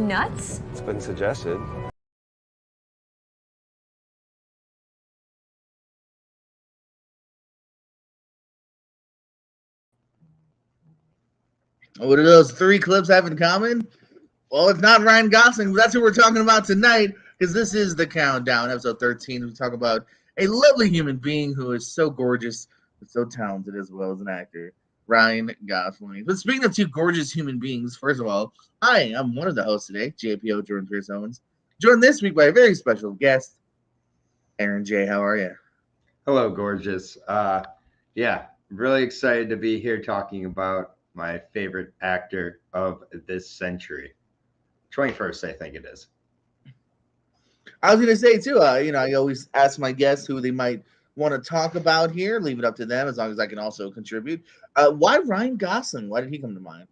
nuts? It's been suggested. What do those three clips have in common? Well, it's not Ryan Gosling, but that's what we're talking about tonight, because this is the countdown, episode 13. We talk about a lovely human being who is so gorgeous, but so talented as well as an actor, Ryan Gosling. But speaking of two gorgeous human beings, first of all, hi, I'm one of the hosts today, JPO Jordan Pierce Owens, joined this week by a very special guest, Aaron J. How are you? Hello, gorgeous. Yeah, really excited to be here talking about my favorite actor of this century. 21st, I think it is. I was going to say, too, I always ask my guests who they might want to talk about here. Leave it up to them as long as I can also contribute. Why Ryan Gosling? Why did he come to mind?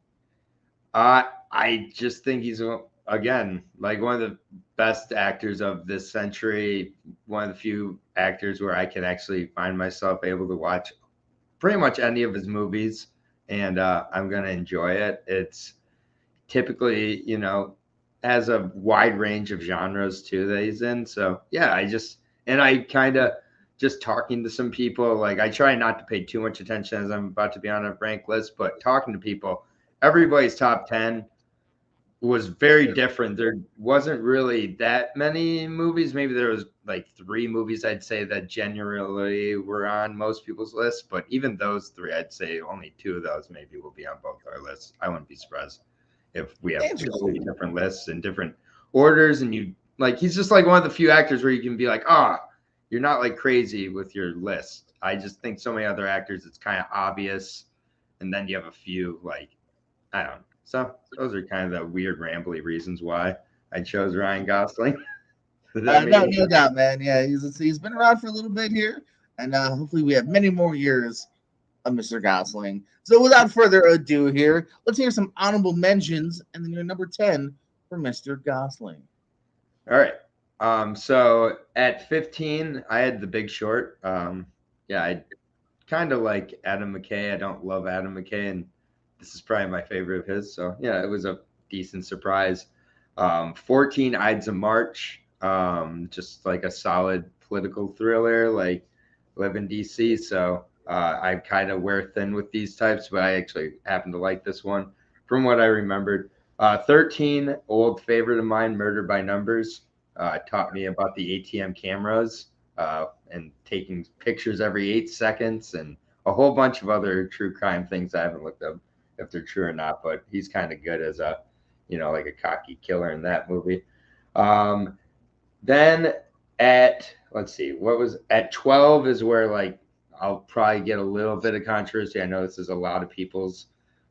I just think he's, again, like one of the best actors of this century, one of the few actors where I can actually find myself able to watch pretty much any of his movies, and I'm going to enjoy it. It's typically, has a wide range of genres too that he's in. So yeah, I kind of just talking to some people, like I try not to pay too much attention as I'm about to be on a rank list, but talking to people, everybody's top 10 was very different. There wasn't really that many movies. Maybe there was like 3 movies I'd say that generally were on most people's lists, but even those 3, I'd say only 2 of those maybe will be on both our lists. I wouldn't be surprised if we have 3 different lists in different orders, and you like he's just like one of the few actors where you can be like, you're not like crazy with your list. I just think so many other actors it's kind of obvious, and then you have a few like I don't know. So those are kind of the weird rambly reasons why I chose Ryan Gosling. No doubt, man. Yeah, he's been around for a little bit here, and hopefully we have many more years of Mr. Gosling. So without further ado here, let's hear some honorable mentions, and then your number 10 for Mr. Gosling. All right. So at 15, I had The Big Short. I kind of like Adam McKay. I don't love Adam McKay, and this is probably my favorite of his. So yeah, it was a decent surprise. 14, Ides of March. Just like a solid political thriller, like live in DC. So I kind of wear thin with these types, but I actually happen to like this one from what I remembered. 13, old favorite of mine, Murder by Numbers. Taught me about the ATM cameras and taking pictures every 8 seconds and a whole bunch of other true crime things I haven't looked up if they're true or not, but he's kind of good as a, like a cocky killer in that movie. Then let's see, at 12 is where like I'll probably get a little bit of controversy. I know this is a lot of people's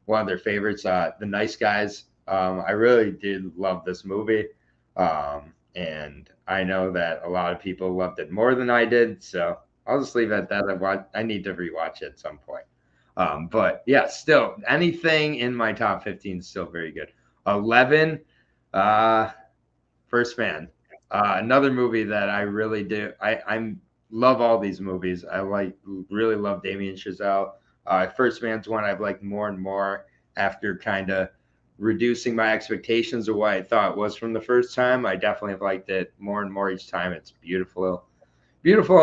one of their favorites, The Nice Guys. I really did love this movie. And I know that a lot of people loved it more than I did. So I'll just leave it at that. I need to rewatch it at some point. But yeah, still anything in my top 15 is still very good. 11, First Man. Another movie that I really do. I love all these movies. Really love Damien Chazelle. First Man's one I've liked more and more after kind of reducing my expectations of what I thought it was from the first time. I definitely have liked it more and more each time. It's beautiful,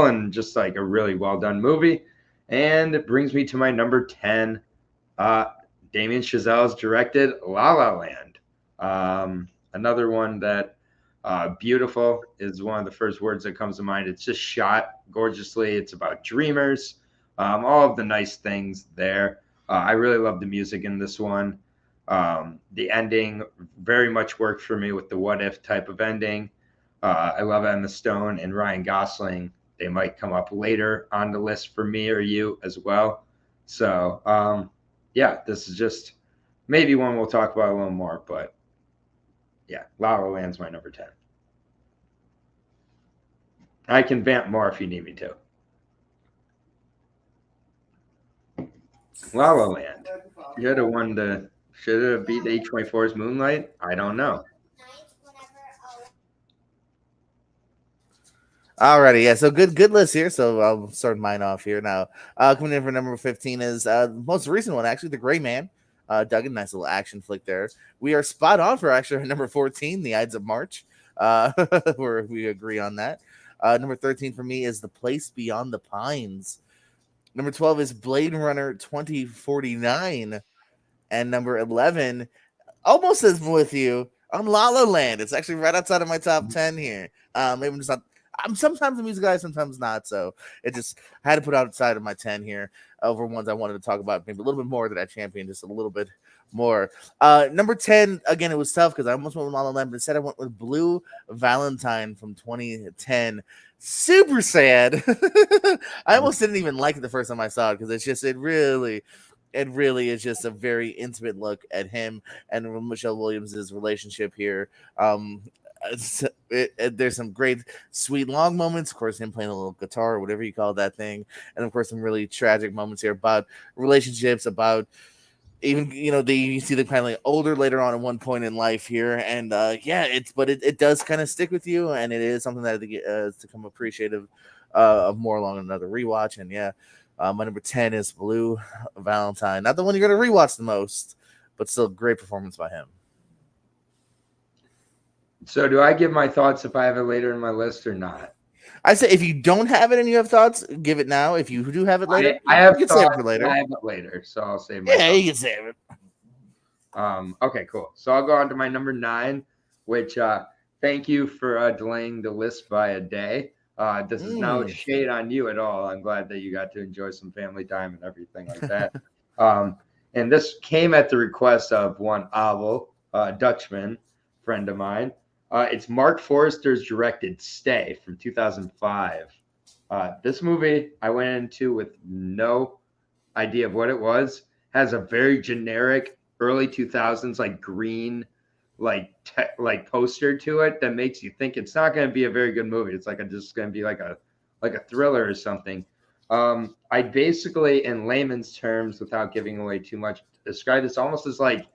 and just like a really well done movie. And it brings me to my number 10. Damien Chazelle's directed La La Land. Another one that beautiful is one of the first words that comes to mind. It's just shot gorgeously. It's about dreamers, all of the nice things there. I really love the music in this one. The ending very much worked for me with the what if type of ending. I love Emma Stone and Ryan Gosling. They might come up later on the list for me or you as well. So this is just maybe one we'll talk about a little more, but yeah, La La Land's my number 10. I can vamp more if you need me to. La La Land. Should have beat H24's Moonlight? I don't know. Alrighty, yeah. So good list here. So I'll start mine off here now. Coming in for number 15 is the most recent one, actually, The Gray Man. Dug, a nice little action flick there. We are spot on for actually number 14, The Ides of March, where we agree on that. Number 13 for me is The Place Beyond the Pines. Number 12 is Blade Runner 2049. And number 11, almost as with you, on La La Land. It's actually right outside of my top 10 here. Maybe I'm just not. I'm sometimes a music guy, sometimes not. So it just I had to put outside of my 10 here over ones I wanted to talk about, maybe a little bit more that I championed, just a little bit more. Number 10, again, it was tough because I almost went with La La Land, but instead I went with Blue Valentine from 2010. Super sad. I almost didn't even like it the first time I saw it because it really is just a very intimate look at him and Michelle Williams' relationship here. Um, there's some great, sweet, long moments. Of course, him playing a little guitar or whatever you call that thing, and of course, some really tragic moments here about relationships, about even you see them kind of like older later on at one point in life here, and yeah, it does kind of stick with you, and it is something that I think is to become appreciative of more along another rewatch, and yeah. My number 10 is Blue Valentine. Not the one you're going to rewatch the most, but still great performance by him. So do I give my thoughts if I have it later in my list or not? I say if you don't have it and you have thoughts, give it now. If you do have it later, I have you can thoughts, save it for later. I have it later, so I'll save my Yeah, thoughts. you can save it. Okay, cool. So I'll go on to my number 9, which thank you for delaying the list by a day. This is no shade on you at all. I'm glad that you got to enjoy some family time and everything like that. And this came at the request of one Abel, Dutchman, friend of mine. It's Mark Forrester's directed Stay from 2005. This movie I went into with no idea of what it was. Has a very generic early 2000s like green like poster to it that makes you think it's not going to be a very good movie. It's just going to be like a thriller or something. I basically, in layman's terms, without giving away too much, describe this almost as like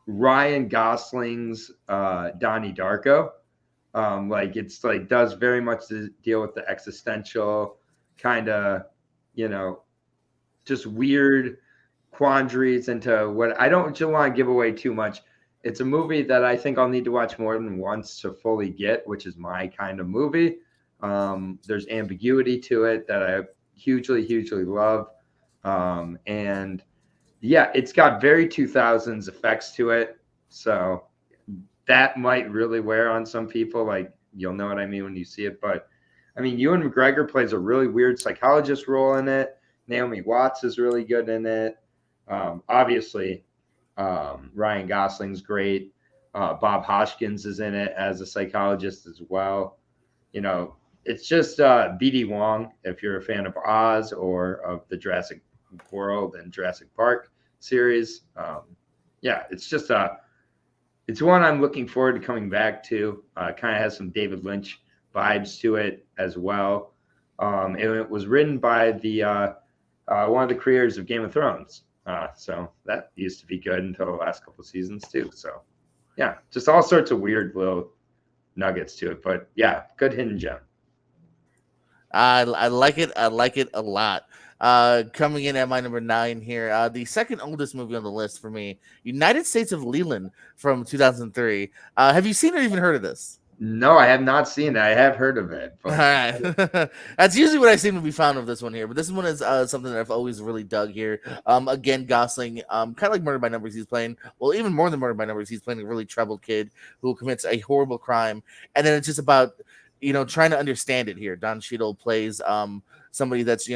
Ryan Gosling's Donnie Darko. It's like does very much to deal with the existential kind of, just weird quandaries into what I don't just want to give away too much. It's a movie that I think I'll need to watch more than once to fully get, which is my kind of movie. There's ambiguity to it that I hugely, hugely love. And yeah, it's got very 2000s effects to it. So that might really wear on some people. Like, you'll know what I mean when you see it. But I mean, Ewan McGregor plays a really weird psychologist role in it. Naomi Watts is really good in it. Obviously, Ryan Gosling's great. Bob Hoskins is in it as a psychologist as well. It's just B.D. Wong, if you're a fan of Oz or of the Jurassic World and Jurassic Park series. Yeah, it's just it's one I'm looking forward to coming back to. Kind of has some David Lynch vibes to it as well. And it was written by the one of the creators of Game of Thrones. So that used to be good until the last couple of seasons too. So yeah, just all sorts of weird little nuggets to it. But yeah, good hidden gem. I like it. I like it a lot. Coming in at my number 9 here, the second oldest movie on the list for me, United States of Leland from 2003. Have you seen or even heard of this? No, I have not seen it. I have heard of it. But... All right. That's usually what I seem to be found of this one here. But this one is something that I've always really dug here. Again, Gosling, kind of like Murder by Numbers, he's playing, well, even more than Murder by Numbers, he's playing a really troubled kid who commits a horrible crime. And then it's just about, trying to understand it here. Don Cheadle plays somebody that's,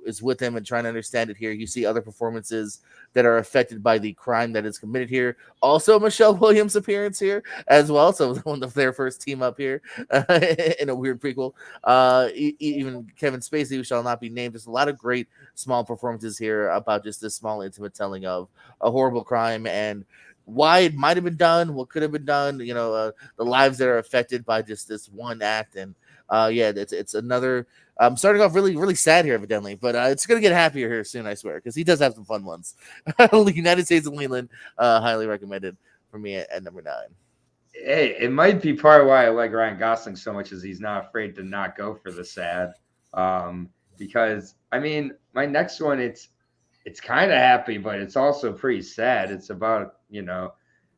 is with him and trying to understand it here. You see other performances that are affected by the crime that is committed here. Also, Michelle Williams' appearance here as well. So one of their first team up here in a weird prequel. Even Kevin Spacey, who shall not be named. There's a lot of great small performances here about just this small, intimate telling of a horrible crime and why it might have been done, what could have been done, the lives that are affected by just this one act. And yeah, it's another. I'm starting off really, really sad here, evidently, but it's gonna get happier here soon, I swear, because he does have some fun ones. United States of Leland, highly recommended for me at number 9. Hey, it might be part of why I like Ryan Gosling so much is he's not afraid to not go for the sad. Because I mean, my next one, it's it's kind of happy, but it's also pretty sad. It's about,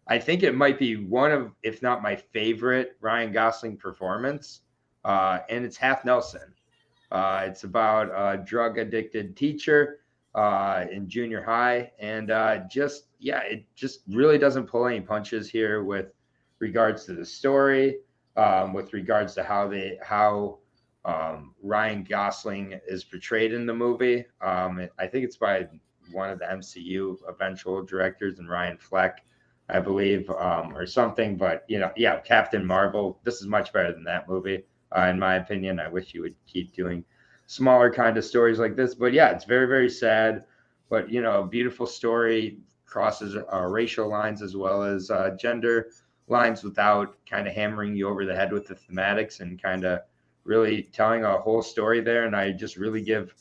I think it might be one of, if not my favorite Ryan Gosling performance. And it's Half Nelson. It's about a drug addicted teacher in junior high. And it just really doesn't pull any punches here with regards to the story, with regards to how Ryan Gosling is portrayed in the movie. I think it's by one of the MCU eventual directors, and Ryan Fleck, I believe, or something. But yeah, Captain Marvel. This is much better than that movie, in my opinion. I wish you would keep doing smaller kind of stories like this. But yeah, it's very very sad, but a beautiful story, crosses racial lines as well as gender lines without kind of hammering you over the head with the thematics, and kind of really telling a whole story there. And I just really give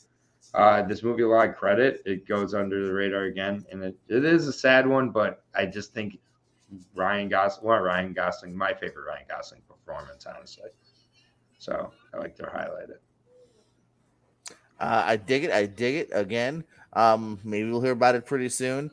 this movie a lot of credit. It goes under the radar again, and it is a sad one, but I just think Ryan Gosling, my favorite Ryan Gosling performance, honestly. So I like to highlight it. I dig it. I dig it again. Maybe we'll hear about it pretty soon.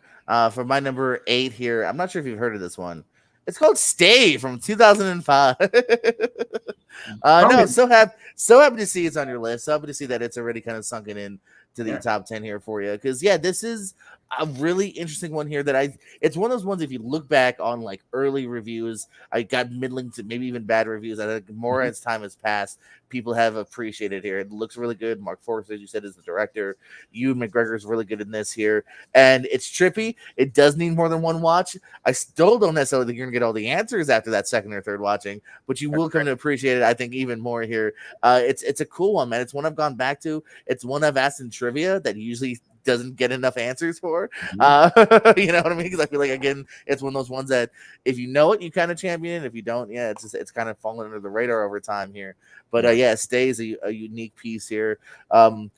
For my number 8 here, I'm not sure if you've heard of this one. It's called Stay from 2005. Tell me, No, so happy to see it's on your list. So happy to see that it's already kind of sunken in to the yeah, top 10 here for you. Because yeah, this is a really interesting one here that it's one of those ones. If you look back on like early reviews, I got middling to maybe even bad reviews. I think more mhm, as time has passed, people have appreciated here. It looks really good. Mark Forrest, as you said, is the director. Ewan McGregor's really good in this here, and it's trippy. It does need more than one watch. I still don't necessarily think you're gonna get all the answers after that second or third watching, but you will come to appreciate it. I think even more here. It's a cool one, man. It's one I've gone back to. It's one I've asked in trivia that usually doesn't get enough answers for. mhm, You know what I mean? Because I feel like again, it's one of those ones that if you know it, you kind of champion it. If you don't, yeah, it's kind of fallen under the radar over time here. But yeah. yeah, it stays a unique piece here. Um,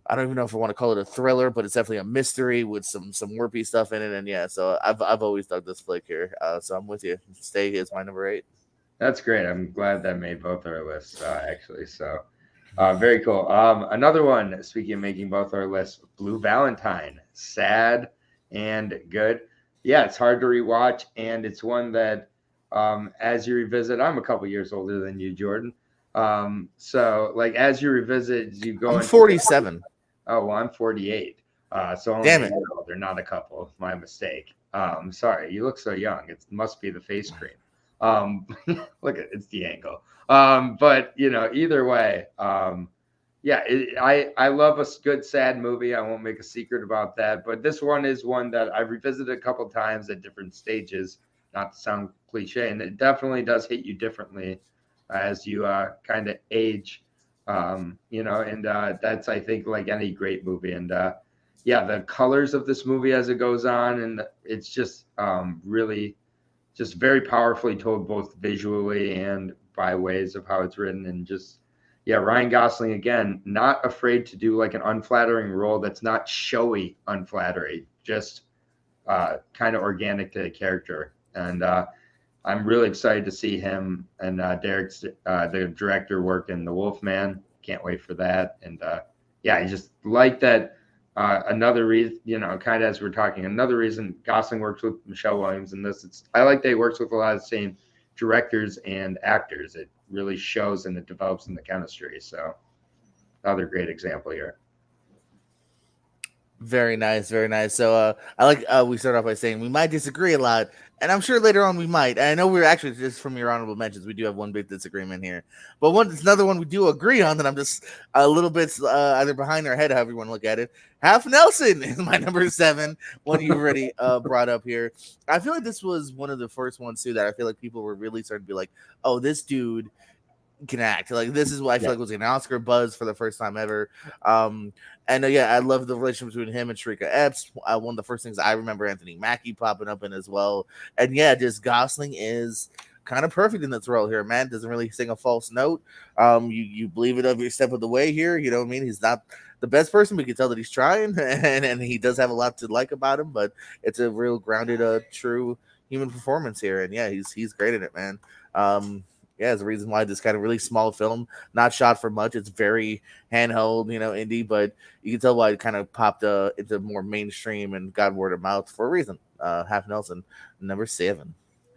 I don't even know if I want to call it a thriller, but it's definitely a mystery with some warpy stuff in it. And yeah, so I've always dug this flick here. So I'm with you. Stay is my number 8. That's great. I'm glad that made both our lists, actually. So, very cool. Another one, speaking of making both our lists, Blue Valentine, sad and good. Yeah, it's hard to rewatch, and it's one that, as you revisit, I'm a couple years older than you, Jordan. So, like, as you revisit, you go I'm into it. 47. Oh, well, I'm 48. So only Damn a it. year older, not a couple. My mistake. Sorry, you look so young. It must be the face cream. Um, look at it's the angle. But either way, yeah, I love a good sad movie. I won't make a secret about that. But this one is one that I've revisited a couple times at different stages. Not to sound cliche, and it definitely does hit you differently as you kind of age. And that's, I think, like any great movie. And yeah, the colors of this movie as it goes on, and it's just really just very powerfully told, both visually and by ways of how it's written. And just, yeah, Ryan Gosling, again, not afraid to do like an unflattering role that's not showy unflattering, just kind of organic to the character. And I'm really excited to see him and Derek's, the director, work in The Wolfman. Can't wait for that. And yeah, I just like that. Another reason, kind of as we're talking, another reason Gosling works with Michelle Williams in this. I like that he works with a lot of the same directors and actors. It really shows and it develops in the chemistry. So another great example here. Very nice, very nice. So I like we start off by saying we might disagree a lot, and I'm sure later on we might. And I know we're actually just from your honorable mentions, we do have one big disagreement here, but it's another one we do agree on that I'm just a little bit either behind our head, however you want to look at it. Half Nelson is my number 7, one you already brought up here. I feel like this was one of the first ones too that I feel like people were really starting to be like, oh, this dude can act. Like this is what I feel Yeah. like was an Oscar buzz for the first time ever. Um, and yeah, I love the relationship between him and Shrika Epps. One of the first things I remember Anthony Mackie popping up in as well. And yeah, just Gosling is kind of perfect in this role here. Man doesn't really sing a false note. You believe it every step of the way here. You know what I mean? He's not the best person, but you can tell that he's trying, and he does have a lot to like about him. But it's a real grounded, true human performance here. And yeah, he's great in it, man. Um, yeah, it's the reason why this kind of really small film, not shot for much. It's very handheld, indie, but you can tell why it kind of popped into more mainstream and got word of mouth for a reason. Half Nelson, number 7.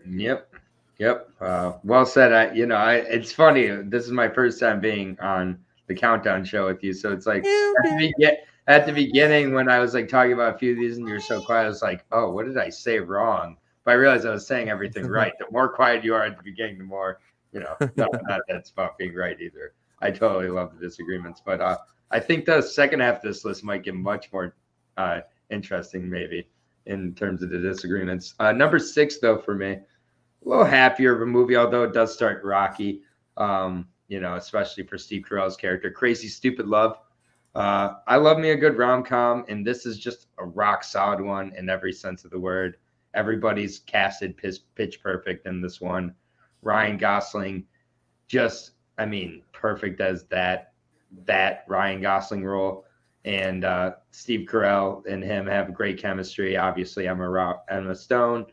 Yep. Yep. Well said. It's funny. This is my first time being on the countdown show with you. So it's like at the beginning when I was like talking about a few of these and you're so quiet, I was like, oh, what did I say wrong? But I realized I was saying everything right. The more quiet you are at the beginning, the more, no, not that it's about being right either. I totally love the disagreements. But I think the second half of this list might get much more interesting, maybe, in terms of the disagreements. Number 6, though, for me, a little happier of a movie, although it does start rocky. Especially for Steve Carell's character, Crazy Stupid Love. I love me a good rom com, and this is just a rock solid one in every sense of the word. Everybody's casted pitch perfect in this one. Ryan Gosling, just perfect as that Ryan Gosling role, and Steve Carell and him have great chemistry. Obviously, Emma Stone.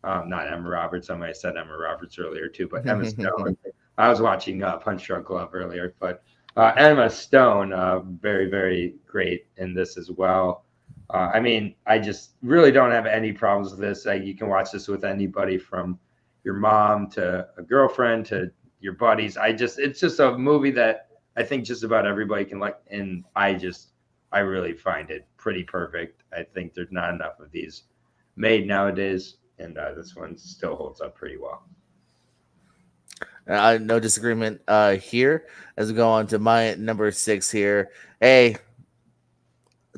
Not Emma Roberts. I might have said Emma Roberts earlier too, but Emma Stone. I was watching Punch Drunk Love earlier, but Emma Stone, very, very great in this as well. I just really don't have any problems with this. You can watch this with anybody from your mom to a girlfriend to your buddies. It's just a movie that I think just about everybody can like, and I really find it pretty perfect. I think there's not enough of these made nowadays, and this one still holds up pretty well. No disagreement here. As we go on to my number 6 here. Hey,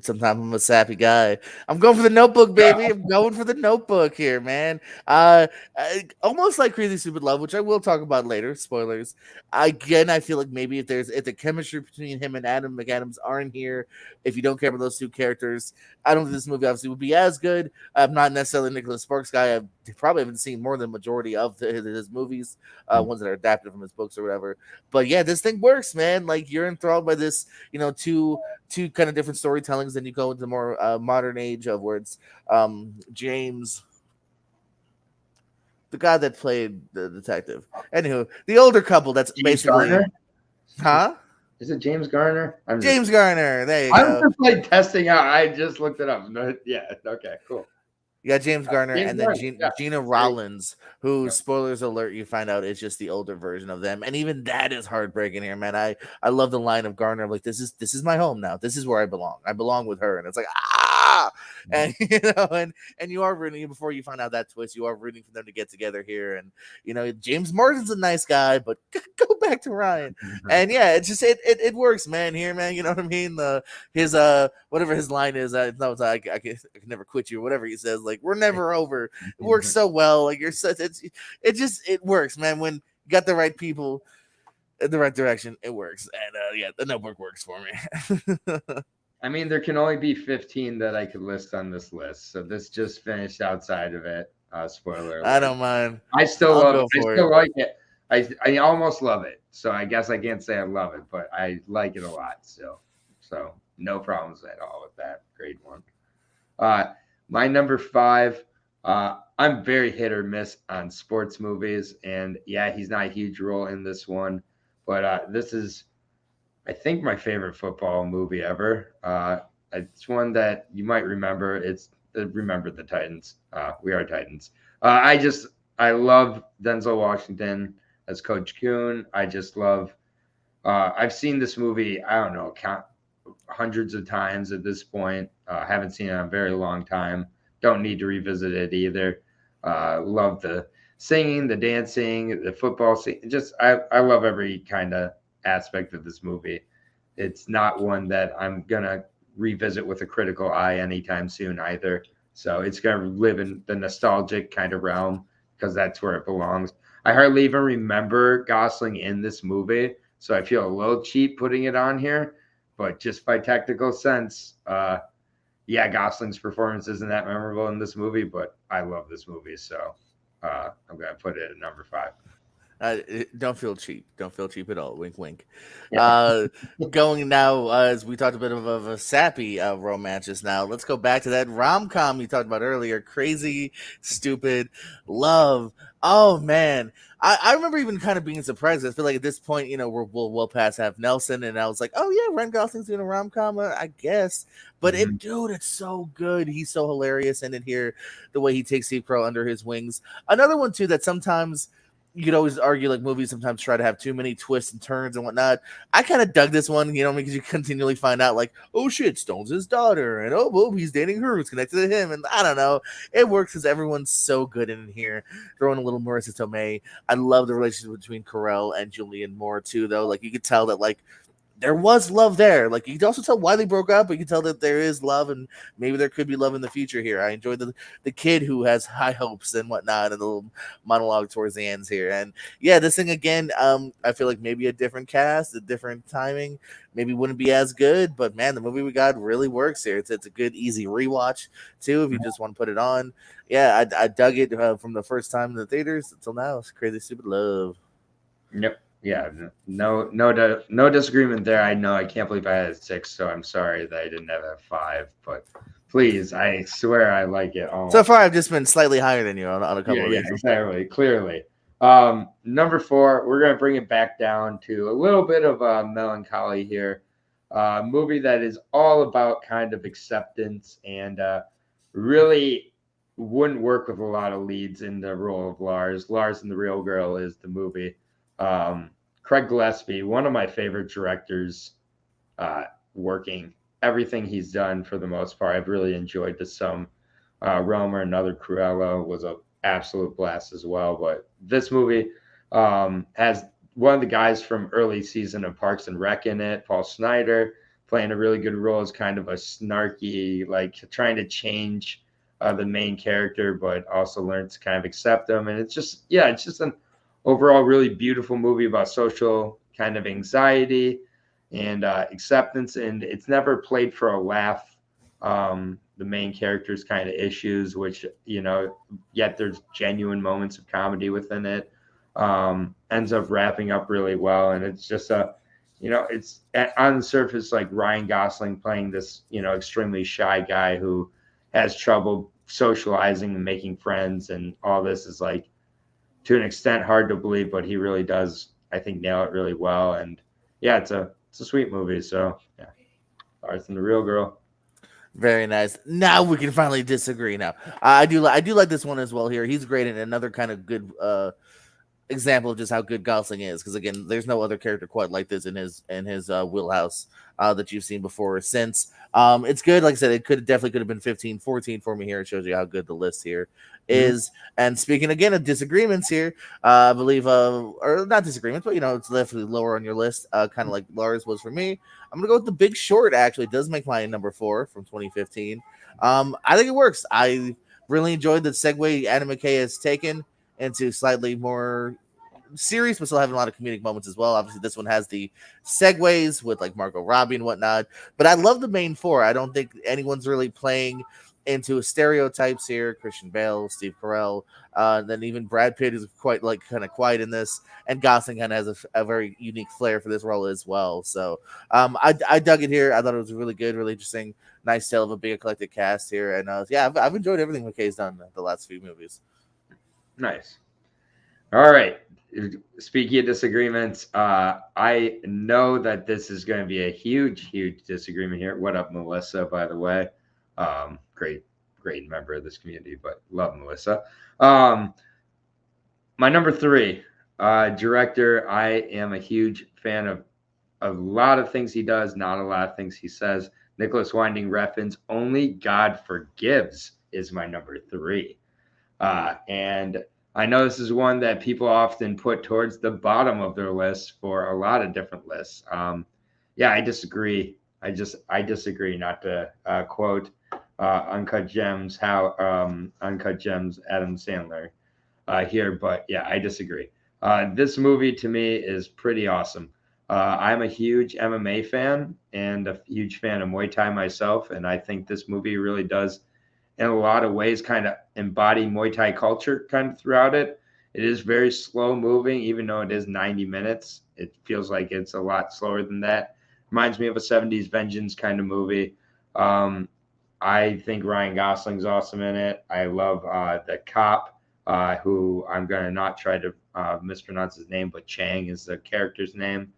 sometimes I'm a sappy guy. I'm going for the Notebook, baby. I'm going for the Notebook here, man. Almost like Crazy Stupid Love, which I will talk about later. Spoilers. Again, I feel like maybe if the chemistry between him and Adam McAdams aren't here, if you don't care about those two characters, I don't think this movie obviously would be as good. I'm not necessarily a Nicholas Sparks guy. I probably haven't seen more than the majority of his movies, ones that are adapted from his books or whatever. But yeah, this thing works, man. Like you're enthralled by this, two kind of different storytellings. Then you go into the more modern age of where it's James, the guy that played the detective. Anywho, the older couple. That's James basically, Garner? huh? Is it James Garner? James Garner. There you I'm go. just like testing out. I just looked it up. No, yeah. Okay. Cool. You got James Garner James and then Garner, yeah. Gina Rollins, who, Yep. spoilers alert, you find out is just the older version of them, and even that is heartbreaking here, man. I love the line of Garner, like this is my home now. This is where I belong. I belong with her, and it's like and and you are rooting before you find out that twist. You are rooting for them to get together here, and James Martin's a nice guy, but go back to Ryan, and yeah, it just it works, man. Here, man, you know what I mean? His whatever his line is, no, I can never quit you, whatever he says. Like we're never over. It works so well. Like you're such it works, man. When you got the right people in the right direction, it works. And yeah, the Notebook works for me. There can only be 15 that I could list on this list. So this just finished outside of it. Spoiler alert. I don't mind. I still I'll love go it. I for still it. like it. I almost love it. So I guess I can't say I love it, but I like it a lot still. So no problems at all with that. Great one. My number 5, I'm very hit or miss on sports movies. And yeah, he's not a huge role in this one. But this is, I think, my favorite football movie ever. It's one that you might remember. It's Remember the Titans. We Are Titans. I love Denzel Washington as Coach Kuhn. I just love. I've seen this movie. I don't know, count hundreds of times at this point. Haven't seen it in a very long time. Don't need to revisit it either. Love the singing, the dancing, the football scene. I love every kind of aspect of this movie. It's not one that I'm gonna revisit with a critical eye anytime soon either. So it's gonna live in the nostalgic kind of realm because that's where it belongs. I hardly even remember Gosling in this movie, so I feel a little cheap putting it on here. But just by technical sense, yeah, Gosling's performance isn't that memorable in this movie, but I love this movie, so I'm gonna put it at number 5. Don't feel cheap. Don't feel cheap at all. Wink, wink. Yeah. Uh, Going now, as we talked a bit of a sappy romance just now. Let's go back to that rom com you talked about earlier. Crazy, stupid love. Oh man, I remember even kind of being surprised. I feel like at this point, we're well past Half Nelson, and I was like, oh yeah, Ryan Gosling's doing a rom com, I guess. But Mhm. dude, it's so good. He's so hilarious in it here. The way he takes Steve Carell under his wings. Another one too that sometimes you could always argue like movies sometimes try to have too many twists and turns and whatnot. I kind of dug this one, because you continually find out like, oh shit, Stone's his daughter, and oh, well, he's dating her, who's connected to him, and I don't know. It works because everyone's so good in here. Throwing a little Marissa Tomei. I love the relationship between Carell and Julian Moore too, though. Like you could tell that like there was love there. Like you can also tell why they broke up, but you can tell that there is love, and maybe there could be love in the future here. I enjoyed the kid who has high hopes and whatnot, and the little monologue towards the ends here. And yeah, this thing again, I feel like maybe a different cast, a different timing, maybe wouldn't be as good. But man, the movie we got really works here. It's a good, easy rewatch too if you just want to put it on. Yeah, I dug it from the first time in the theaters until now. It's crazy, stupid love. Yep. Yeah. No disagreement there. I know. I can't believe I had a 6, so I'm sorry that I didn't have a 5. But please, I swear I like it So almost. far, I've just been slightly higher than you on a couple Yeah. of Yeah. these. Exactly. Clearly. Number 4, we're gonna bring it back down to a little bit of melancholy here. Movie that is all about kind of acceptance and really wouldn't work with a lot of leads in the role of Lars. Lars and the Real Girl is the movie. Um, Craig Gillespie, one of my favorite directors, uh, working everything he's done for the most part. I've really enjoyed the Some Roma, another Cruella was a absolute blast as well. But this movie has one of the guys from early season of Parks and Rec in it, Paul Snyder, playing a really good role as kind of a snarky, like trying to change the main character, but also learn to kind of accept them. And it's just, yeah, it's just an overall really beautiful movie about social kind of anxiety and acceptance. And it's never played for a laugh. The main character's kind of issues, which, yet there's genuine moments of comedy within it. Ends up wrapping up really well. And it's just it's on the surface like Ryan Gosling playing this, extremely shy guy who has trouble socializing and making friends. And all this is like, to an extent, hard to believe, but he really does, I think, nail it really well. And yeah, it's a sweet movie. So yeah, Lars and the Real Girl. Very nice. Now we can finally disagree. Now I do like this one as well. Here, he's great in another kind of good example of just how good Gosling is. Because again, there's no other character quite like this in his wheelhouse that you've seen before or since. It's good. Like I said, it could have been 15, 14 for me here. It shows you how good the list here Mm-hmm. is. And speaking again of disagreements here, I believe, or not disagreements, but it's definitely lower on your list. Kind of like Lars was for me. I'm gonna go with The Big Short. Actually, it does make my number 4 from 2015. I think it works. I really enjoyed the segue Adam McKay has taken into slightly more serious, but still having a lot of comedic moments as well. Obviously, this one has the segues with like Margot Robbie and whatnot. But I love the main 4. I don't think anyone's really playing into stereotypes here. Christian Bale, Steve Carell, then even Brad Pitt is quite like kind of quiet in this, and Gosling kind of has a very unique flair for this role as well. So I dug it here. I thought it was really good, really interesting, nice tale of a big eclectic cast here, and yeah, I've enjoyed everything McKay's done the last few movies. Nice. All right. Speaking of disagreements, I know that this is going to be a huge, huge disagreement here. What up, Melissa? By the way, great, great member of this community, but love Melissa. Um, my number 3, director. I am a huge fan of a lot of things he does, not a lot of things he says. Nicholas Winding Refn's Only God Forgives is my number 3. And I know this is one that people often put towards the bottom of their list for a lot of different lists. Yeah, I disagree. I disagree. Not to quote Uncut Gems, how Uncut Gems Adam Sandler here, but yeah, I disagree. This movie to me is pretty awesome. I'm a huge MMA fan and a huge fan of Muay Thai myself, and I think this movie really does in a lot of ways kind of embody Muay Thai culture kind of throughout it. It is very slow moving, even though it is 90 minutes. It feels like it's a lot slower than that. Reminds me of a 70s Vengeance kind of movie. Um, I think Ryan Gosling's awesome in it. I love the cop, who I'm going to not try to mispronounce his name, but Chang is the character's name.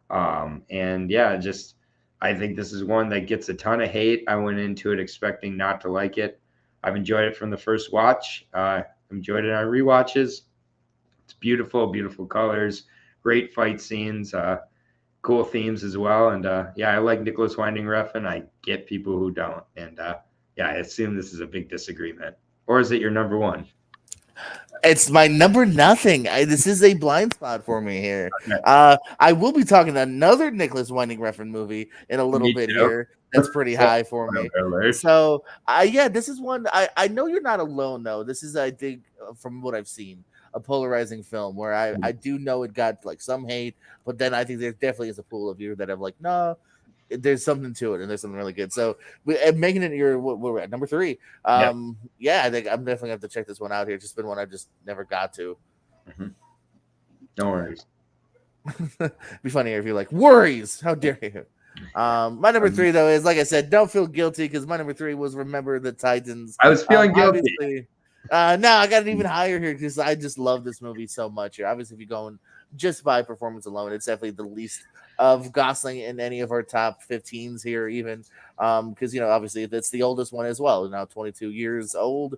And yeah, just I think this is one that gets a ton of hate. I went into it expecting not to like it. I've enjoyed it from the first watch. Enjoyed it on rewatches. It's beautiful, beautiful colors, great fight scenes, cool themes as well. And yeah, I like Nicholas Winding Refn. I get people who don't. And yeah, I assume this is a big disagreement. Or is it your number one? It's my number nothing. This is a blind spot for me here. Okay. I will be talking another Nicholas Winding Refn movie in a little Me bit too. here. That's pretty high for me. Alert. So, yeah, this is one. I know you're not alone though. This is, I think, from what I've seen, a polarizing film where I do know it got like some hate, but then I think there definitely is a pool of you that have like, no, there's something to it and there's something really good. So making it your what we're at number three. Yeah. Yeah, I think I'm definitely gonna have to check this one out here. It's just been one I just never got to. Mm-hmm. No worries. Be funnier if you're like, worries. How dare you? My number three though is, like I said, don't feel guilty, because my number three was Remember the Titans. I was feeling guilty. Obviously, no, I got it even higher here because I just love this movie so much. Here, obviously, if you're going just by performance alone, it's definitely the least of Gosling in any of our top 15s here, even because obviously it's the oldest one as well, now 22 years old.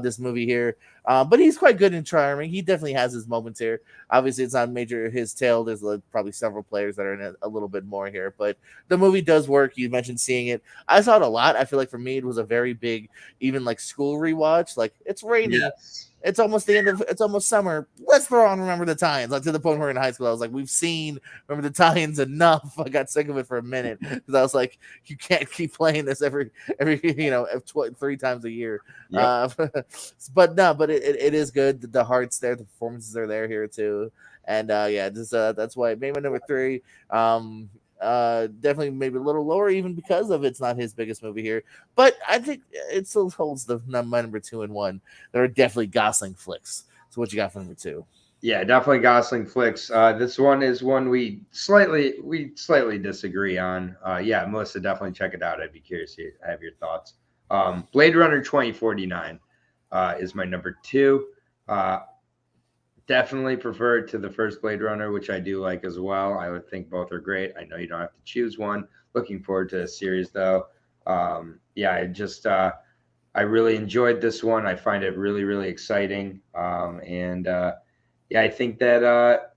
This movie here, but he's quite good and charming. He definitely has his moments here. Obviously, it's not major his tail. There's probably several players that are in it a little bit more here, but the movie does work. You mentioned seeing it. I saw it a lot. I feel like for me, it was a very big, even like school rewatch. Like, it's rainy. Yes. It's almost it's almost summer. Let's throw on Remember the Titans. Like, to the point where in high school, I was like, we've seen Remember the Titans enough. I got sick of it for a minute because I was like, you can't keep playing this every 3 times a year. Yep. But no, but it is good. The heart's there. The performances are there here too. And yeah, just that's why it made my number three. Definitely maybe a little lower, even because of it's not his biggest movie here. But I think it still holds my number two and one. There are definitely Gosling flicks. So what you got for number two? Yeah, definitely Gosling flicks. This one is one we slightly disagree on. Yeah, Melissa, definitely check it out. I'd be curious to have your thoughts. Blade Runner 2049 is my number two. Definitely prefer it to the first Blade Runner, which I do like as well. I would think both are great. I know you don't have to choose one. Looking forward to a series though. Yeah, I really enjoyed this one. I find it really, really exciting. And yeah, I think that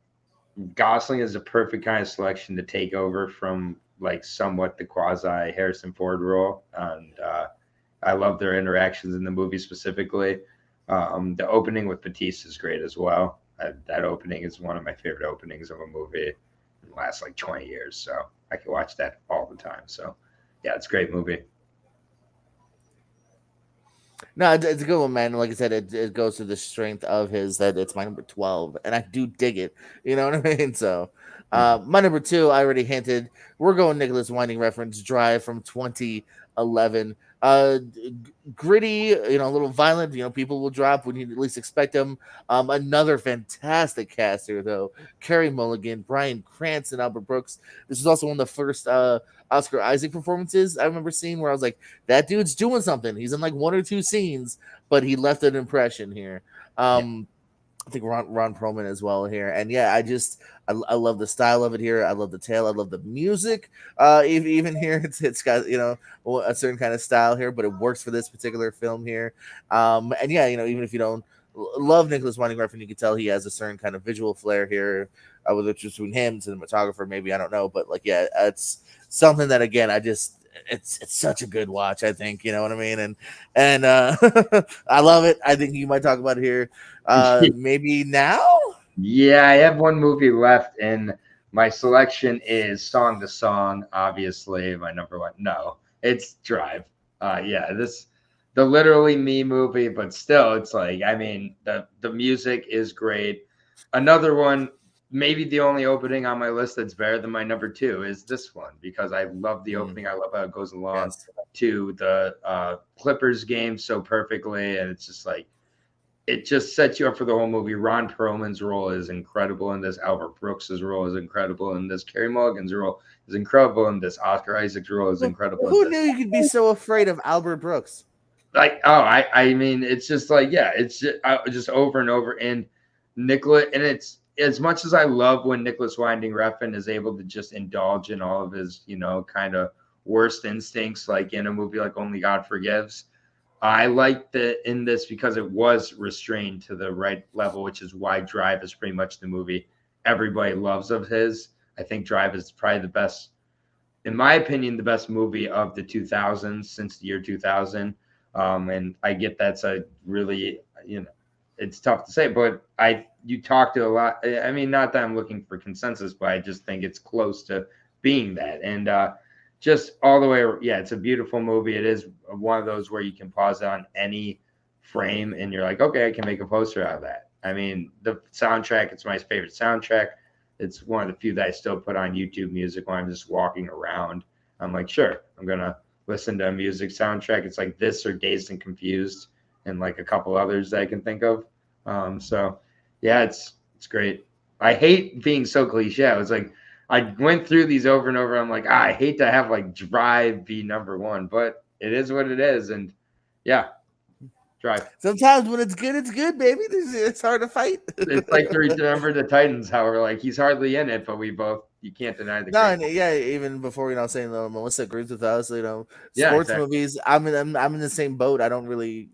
Gosling is a perfect kind of selection to take over from like somewhat the quasi Harrison Ford role. And I love their interactions in the movie specifically. The opening with Batiste is great as well. That opening is one of my favorite openings of a movie in the last like 20 years. So I can watch that all the time. So yeah, it's a great movie. No, it's a good one, man. Like I said, it goes to the strength of his that it's my number 12, and I do dig it. You know what I mean? So, my number two, I already hinted. We're going Nicholas Winding reference, Drive from 2011. Gritty, a little violent. People will drop when you at least expect them. Another fantastic cast here, though. Carey Mulligan, Bryan Cranston, Albert Brooks. This is also one of the first Oscar Isaac performances I remember seeing where I was like, that dude's doing something. He's in like one or two scenes, but he left an impression here. I think Ron Perlman as well here, and yeah, I love the style of it here. I love the tale. I love the music. Even here, it's got a certain kind of style here, but it works for this particular film here. And yeah, even if you don't love Nicholas Winding Refn, you can tell he has a certain kind of visual flair here, whether it's between him, cinematographer, maybe, I don't know, but like, yeah, it's something that, again, it's such a good watch. I think, you know what I mean, and I love it. I think you might talk about it here, maybe now. Yeah, I have one movie left, and my selection is Song to Song. Obviously, my number one. No, it's Drive. Yeah, the literally me movie, but still, it's like, I mean, the music is great. Another one, maybe the only opening on my list that's better than my number two is this one, because I love the opening. I love how it goes along to the Clippers game so perfectly, and it's just like it just sets you up for the whole movie. Ron Perlman's role is incredible in this. Albert Brooks's role is incredible in this. Carey Mulligan's role is incredible in this. Oscar Isaac's role is incredible in Who this. knew you could be so afraid of Albert Brooks? Like, oh, I mean, it's just like, yeah, it's just over and over. And Nicholas, and it's as much as I love when Nicholas Winding Refn is able to just indulge in all of his, kind of worst instincts, like in a movie like Only God Forgives. I like that in this because it was restrained to the right level, which is why Drive is pretty much the movie everybody loves of his. I think Drive is probably the best, in my opinion, the best movie of the 2000s since the year 2000. And I get that's a really, it's tough to say, but you talk to a lot. I mean, not that I'm looking for consensus, but I just think it's close to being that. And just all the way, yeah, it's a beautiful movie. It is one of those where you can pause it on any frame and you're like, okay, I can make a poster out of that. I mean, the soundtrack, it's my favorite soundtrack. It's one of the few that I still put on YouTube Music when I'm just walking around. I'm like, sure, I'm gonna listen to a music soundtrack. It's like this or Dazed and Confused, and like a couple others that I can think of. So yeah, it's great. I hate being so cliche. I was like, I went through these over and over. I'm like, I hate to have like Drive be number one, but it is what it is, and yeah, Drive. Sometimes when it's good, baby. It's hard to fight. It's like to remember the Titans. How we're like, he's hardly in it, but you can't deny the No, great. and yeah, even before saying Melissa agrees with us. Yeah, Sports exactly. movies. I'm in the same boat. I don't really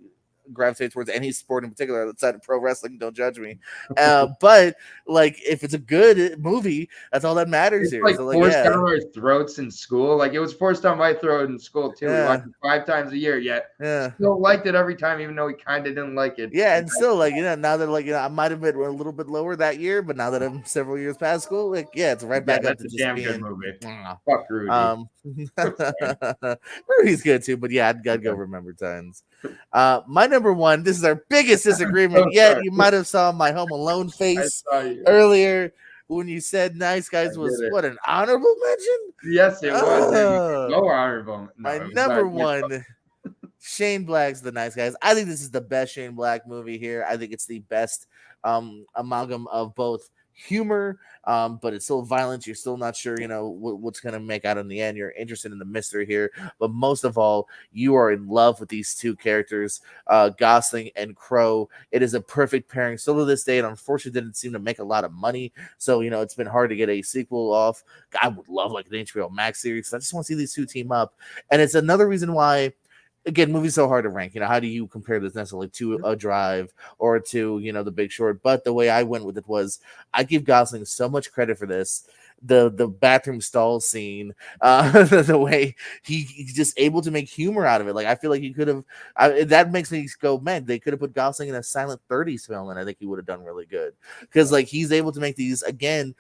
gravitate towards any sport in particular outside of pro wrestling. Don't judge me. But like, if it's a good movie, that's all that matters It's here. like So like, forced down yeah, our throats in school. Like it was forced down my throat in school too. We yeah, watched it 5 times a year, yet yeah. still liked it every time, even though we kind of didn't like it. Yeah, and still, like, now that, like, I might have been a little bit lower that year, but now that I'm several years past school, like, yeah, it's right Yeah, back up that's to a just damn good being. movie. Mwah. Fuck Rudy. Um, Sorry. Rudy's good too, but yeah, I'd go Remember Titans. My number one. This is our biggest I'm disagreement so yet. sorry. You might have saw my Home Alone I face saw you. earlier when you said Nice I Guys did was it. what, an honorable mention. Yes, it was. And Uh, no honorable. my No, it was number my one. Shane Black's The Nice Guys. I think this is the best Shane Black movie here. I think it's the best amalgam of both humor, but it's still violence. You're still not sure, what's going to make out in the end. You're interested in the mystery here, but most of all, you are in love with these two characters, Gosling and Crow. It is a perfect pairing. Still to this day, it unfortunately didn't seem to make a lot of money, so it's been hard to get a sequel off. I would love like an HBO Max series. I just want to see these two team up, and it's another reason why again, movies so hard to rank. How do you compare this necessarily to a Drive or to The Big Short? But the way I went with it was I give Gosling so much credit for this. The bathroom stall scene, the way he's just able to make humor out of it. Like I feel like he could have. That makes me go, man. They could have put Gosling in a silent 30s film, and I think he would have done really good because like he's able to make these again.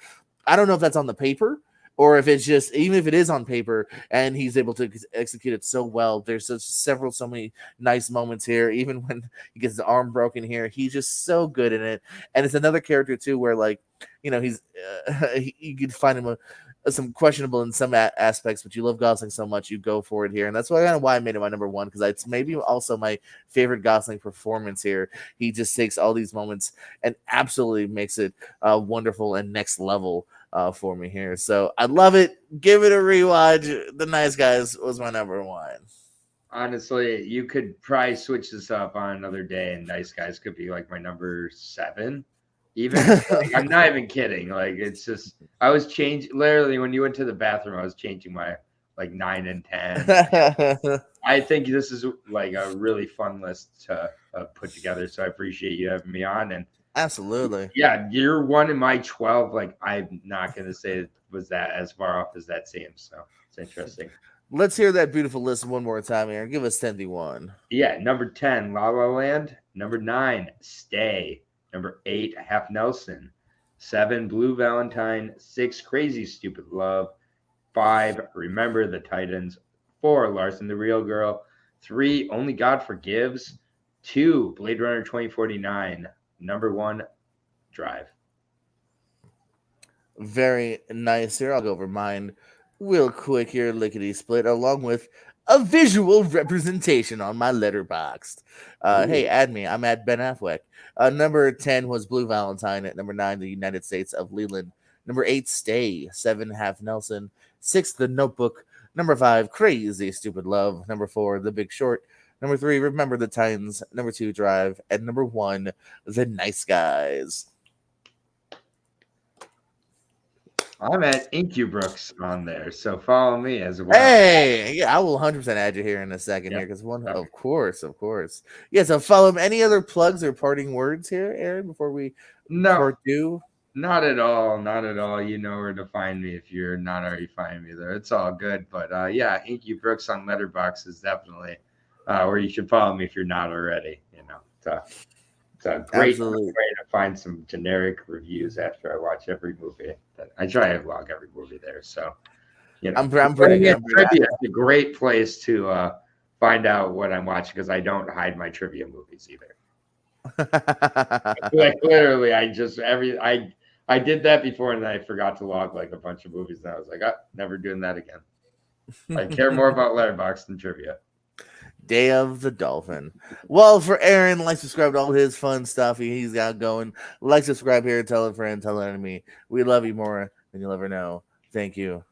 I don't know if that's on the paper or if it's just even if it is on paper and he's able to execute it so well. There's so many nice moments here. Even when he gets his arm broken here, he's just so good in it. And it's another character too where like he's you could find him some questionable in some aspects, but you love Gosling so much, you go for it here, and that's why I made it my number one because it's maybe also my favorite Gosling performance here. He just takes all these moments and absolutely makes it wonderful and next level for me here. So I love it. Give it a rewatch. The Nice Guys was my number one. Honestly, you could probably switch this up on another day, and Nice Guys could be like my number 7. Even like, I'm not even kidding. Like it's just I was changing literally when you went to the bathroom. I was changing my like 9 and 10. I think this is like a really fun list to put together. So I appreciate you having me on. And Absolutely. yeah, you're one in my 12. Like I'm not gonna say it was that as far off as that seems. So it's interesting. Let's hear that beautiful list one more time, Aaron. Give us 10-1. Yeah, number 10, La La Land. Number 9, Stay. Number 8, Half Nelson. 7, Blue Valentine. 6, Crazy Stupid Love. 5, Remember the Titans. 4, Larson the Real Girl. 3, Only God Forgives. 2, Blade Runner 2049. Number 1, Drive. Very nice here. I'll go over mine real quick here, lickety split, along with a visual representation on my letterboxd. Hey, Ooh. add me. I'm at Ben Affleck. Number 10 was Blue Valentine. At number 9, The United States of Leland. Number 8, Stay. 7, Half Nelson. 6, The Notebook. Number 5, Crazy Stupid Love. Number 4, The Big Short. Number 3, Remember the Titans. Number 2, Drive. And number 1, The Nice Guys. I'm at Incubrooks on there, so follow me as well. Hey, yeah, I will 100% add you here in a second Yeah. here because one, Okay. of course. Yeah, so follow him. Any other plugs or parting words here, Aaron, before we No, part two? not at all. Not at all. You know where to find me if you're not already finding me there. It's all good. But yeah, Inky Brooks on Letterbox is definitely where you should follow me if you're not already. You know, it's a great way Absolutely. to find some generic reviews after I watch every movie. I try to log every movie there. So, you know, I'm pretty good. trivia is a great place to find out what I'm watching because I don't hide my trivia movies either. Like literally, I did that before and then I forgot to log like a bunch of movies and I was like, oh, never doing that again. I care more about Letterboxd than trivia. Day of the Dolphin. Well, for Aaron, like, subscribe to all his fun stuff he's got going. Like, subscribe here, tell a friend, tell an enemy. We love you more than you'll ever know. Thank you.